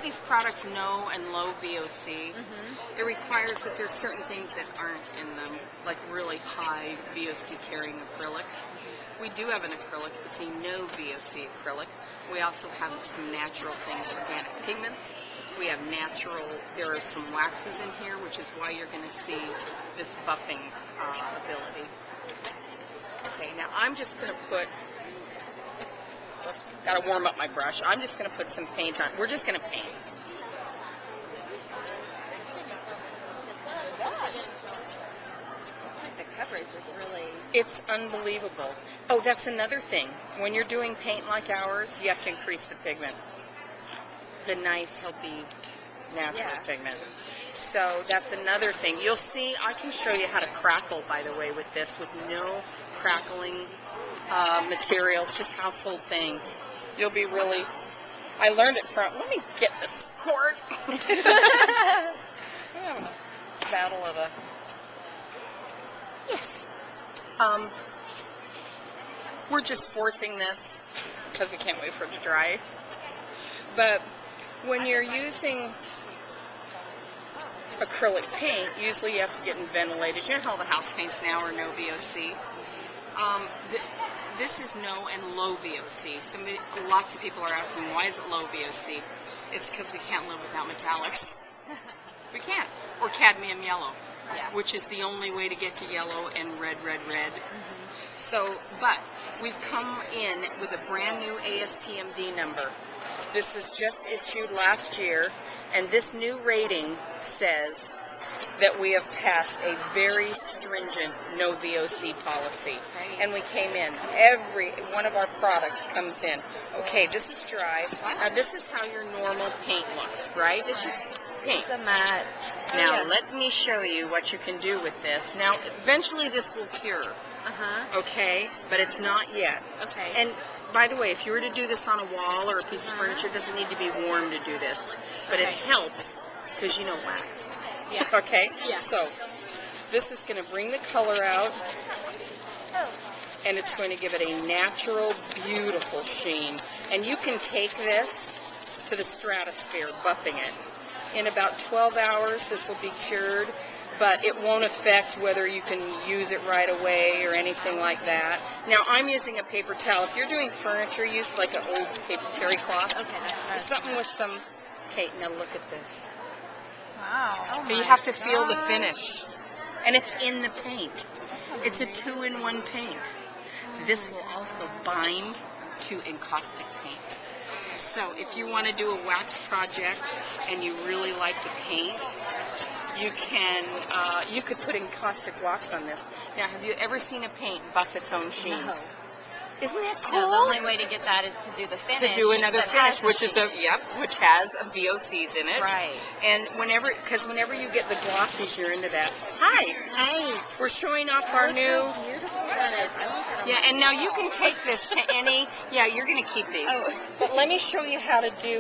these products no and low VOC, it requires that there's certain things that aren't in them, like really high VOC carrying acrylic. We do have an acrylic. It's a no VOC acrylic. We also have some natural things, organic pigments. We have natural, there are some waxes in here, which is why you're going to see this buffing ability. Okay, now I'm just going to put, got to warm up my brush. I'm just going to put some paint on. We're just going to paint. The coverage is really... It's unbelievable. Oh, that's another thing. When you're doing paint like ours, you have to increase the pigment. The nice, healthy, natural pigment. So that's another thing. You'll see, I can show you how to crackle, by the way, with this, with no crackling materials, just household things. You'll be really, I learned it from, let me get this cord. We're having a battle of a, we're just forcing this because we can't wait for it to dry. But when you're using acrylic paint, usually you have to get it ventilated. You know how the house paints now are no VOC? This is no and low VOC. Lots of people are asking, why is it low VOC? It's because we can't live without metallics. We can't. Or cadmium yellow, which is the only way to get to yellow and red, red, red. So, but we've come in with a brand new ASTMD number. This was just issued last year, and this new rating says that we have passed a very stringent no VOC policy. And we came in, every one of our products comes in. Okay, this is dry. Now this is how your normal paint looks, right? This is paint. The matte. Now let me show you what you can do with this. Now eventually this will cure. Okay, but it's not yet. Okay. And by the way, if you were to do this on a wall or a piece of furniture, it doesn't need to be warm to do this. But it helps because you know wax. Yeah. Okay? Yeah. So this is going to bring the color out, and it's going to give it a natural, beautiful sheen. And you can take this to the stratosphere, buffing it. In about 12 hours, this will be cured. But it won't affect whether you can use it right away or anything like that. Now, I'm using a paper towel. If you're doing furniture use, like an old paper terry cloth, something with some paint. Now, look at this. Wow. You have to feel the finish. And it's in the paint. It's a 2-in-1 paint. This will also bind to encaustic paint. So if you want to do a wax project and you really like the paint, you can, you could put encaustic wax on this. Now, have you ever seen a paint buff its own sheen? No. Isn't that cool? No, the only way to get that is to do the finish. To do another finish, which is which has VOCs in it. Right. And whenever you get the glossies, you're into that. Hi. Hi. We're showing off our new. Beautiful that is. I like that. Yeah, and now you can take this to any. Yeah, you're gonna keep these. Oh. But let me show you how to do.